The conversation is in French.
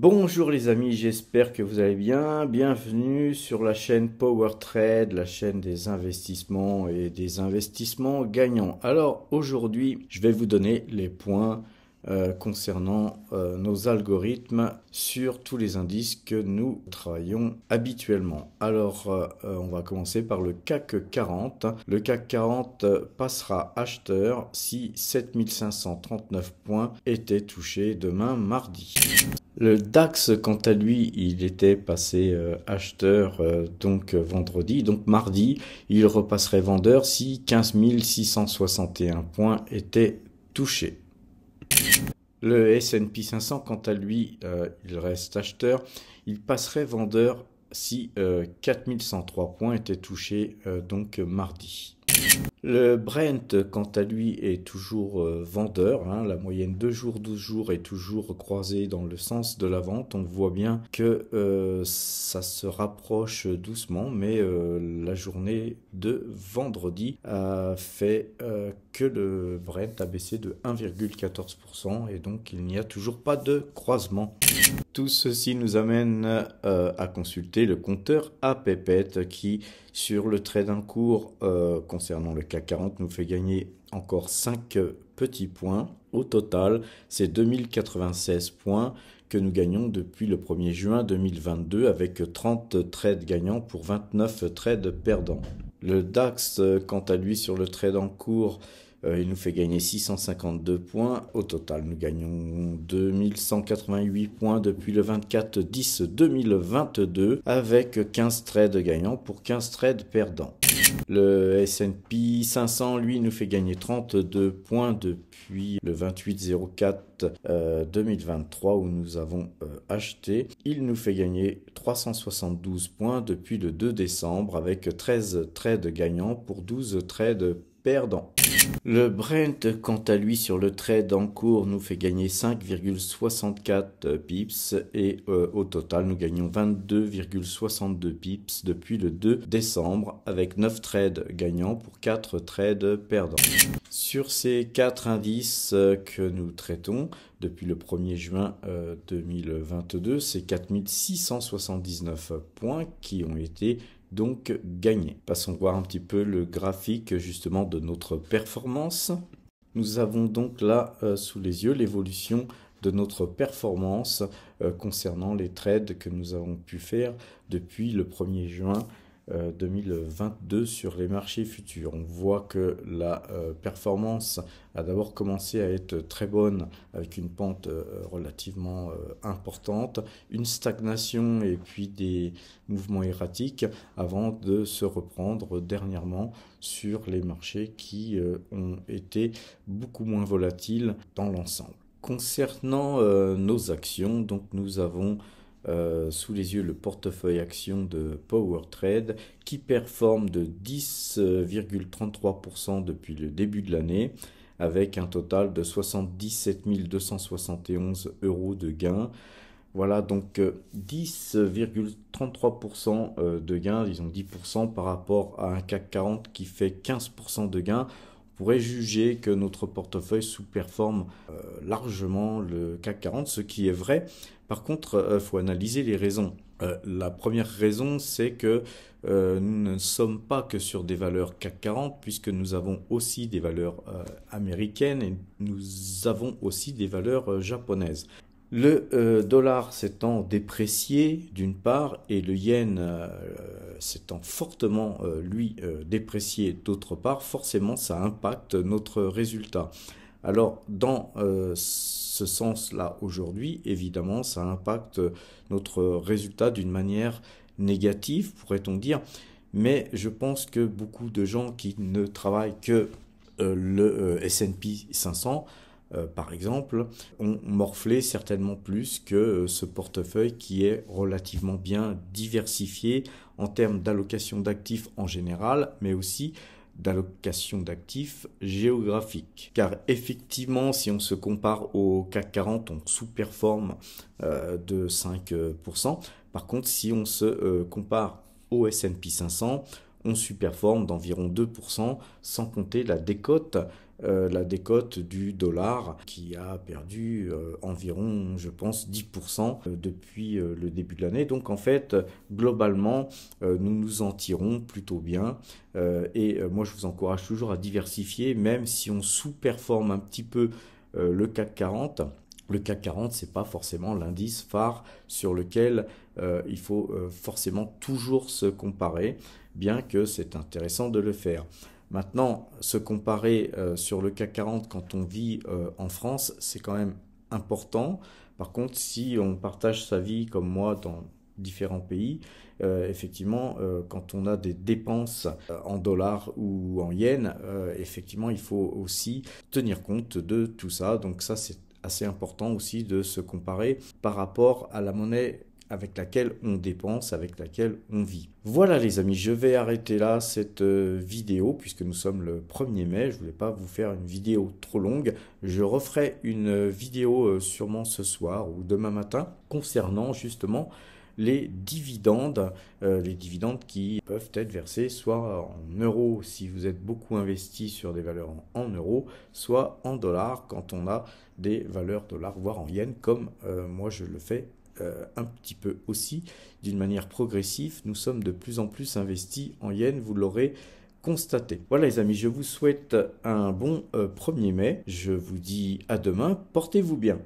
Bonjour les amis, j'espère que vous allez bien. Bienvenue sur la chaîne Power Trade, la chaîne des investissements et des investissements gagnants. Alors aujourd'hui, je vais vous donner les points concernant nos algorithmes sur tous les indices que nous travaillons habituellement. Alors on va commencer par le CAC 40. Le CAC 40 passera acheteur si 7539 points étaient touchés demain mardi. Le DAX, quant à lui, il était passé acheteur donc vendredi. Donc mardi, il repasserait vendeur si 15 661 points étaient touchés. Le S&P 500, quant à lui, il reste acheteur. Il passerait vendeur si 4103 points étaient touchés donc mardi. Le Brent, quant à lui, est toujours vendeur. La moyenne 2 jours, 12 jours est toujours croisée dans le sens de la vente. On voit bien que ça se rapproche doucement, mais la journée de vendredi a fait que le Brent a baissé de 1,14% et donc il n'y a toujours pas de croisement. Tout ceci nous amène à consulter le compteur APPET qui, sur le trade en cours concernant le CAC 40, nous fait gagner encore 5 petits points. Au total, c'est 2096 points que nous gagnons depuis le 1er juin 2022 avec 30 trades gagnants pour 29 trades perdants. Le DAX, quant à lui, sur le trade en cours, il nous fait gagner 652 points. Au total, nous gagnons 2188 points depuis le 24-10-2022 avec 15 trades gagnants pour 15 trades perdants. Le S&P 500, lui, nous fait gagner 32 points depuis le 28-04-2023 où nous avons acheté. Il nous fait gagner 372 points depuis le 2 décembre avec 13 trades gagnants pour 12 trades perdants. Le Brent, quant à lui, sur le trade en cours, nous fait gagner 5,64 pips et au total, nous gagnons 22,62 pips depuis le 2 décembre avec 9 trades gagnants pour 4 trades perdants. Sur ces 4 indices que nous traitons depuis le 1er juin 2022, c'est 4679 points qui ont été donc gagné. Passons voir un petit peu le graphique justement de notre performance. Nous avons donc là sous les yeux l'évolution de notre performance concernant les trades que nous avons pu faire depuis le 1er juin 2022 sur les marchés futurs. On voit que la performance a d'abord commencé à être très bonne avec une pente relativement importante, une stagnation et puis des mouvements erratiques avant de se reprendre dernièrement sur les marchés qui ont été beaucoup moins volatiles dans l'ensemble. Concernant nos actions, donc nous avons sous les yeux le portefeuille action de Power Trade qui performe de 10,33% depuis le début de l'année avec un total de 77 271 € de gains. Voilà donc 10,33% de gains, disons 10% par rapport à un CAC 40 qui fait 15% de gains. On pourrait juger que notre portefeuille sous-performe largement le CAC 40, ce qui est vrai. Par contre, il faut analyser les raisons. La première raison, c'est que nous ne sommes pas que sur des valeurs CAC 40, puisque nous avons aussi des valeurs américaines et nous avons aussi des valeurs japonaises. Le dollar s'étant déprécié d'une part et le yen s'étant fortement déprécié d'autre part, forcément ça impacte notre résultat. Alors dans ce sens-là aujourd'hui, évidemment ça impacte notre résultat d'une manière négative, pourrait-on dire, mais je pense que beaucoup de gens qui ne travaillent que le S&P 500 par exemple, ont morflé certainement plus que ce portefeuille qui est relativement bien diversifié en termes d'allocation d'actifs en général, mais aussi d'allocation d'actifs géographiques. Car effectivement, si on se compare au CAC 40, on sous-performe de 5%. Par contre, si on se compare au S&P 500, on sous-performe d'environ 2%, sans compter la décote la décote du dollar qui a perdu environ, je pense, 10% depuis le début de l'année. Donc en fait, globalement, nous nous en tirons plutôt bien. Et moi, je vous encourage toujours à diversifier, même si on sous-performe un petit peu le CAC 40. Le CAC 40, c'est pas forcément l'indice phare sur lequel il faut forcément toujours se comparer, bien que c'est intéressant de le faire. Maintenant, se comparer sur le CAC 40 quand on vit en France, c'est quand même important. Par contre, si on partage sa vie comme moi dans différents pays, effectivement, quand on a des dépenses en dollars ou en yens, effectivement, il faut aussi tenir compte de tout ça. Donc ça, c'est assez important aussi de se comparer par rapport à la monnaie avec laquelle on dépense, avec laquelle on vit. Voilà les amis, je vais arrêter là cette vidéo puisque nous sommes le 1er mai. Je ne voulais pas vous faire une vidéo trop longue. Je referai une vidéo sûrement ce soir ou demain matin concernant justement les dividendes qui peuvent être versés soit en euros si vous êtes beaucoup investi sur des valeurs en euros, soit en dollars quand on a des valeurs dollars, voire en yens, comme moi je le fais un petit peu aussi, d'une manière progressive. Nous sommes de plus en plus investis en yens, vous l'aurez constaté. Voilà les amis, je vous souhaite un bon 1er mai. Je vous dis à demain, portez-vous bien.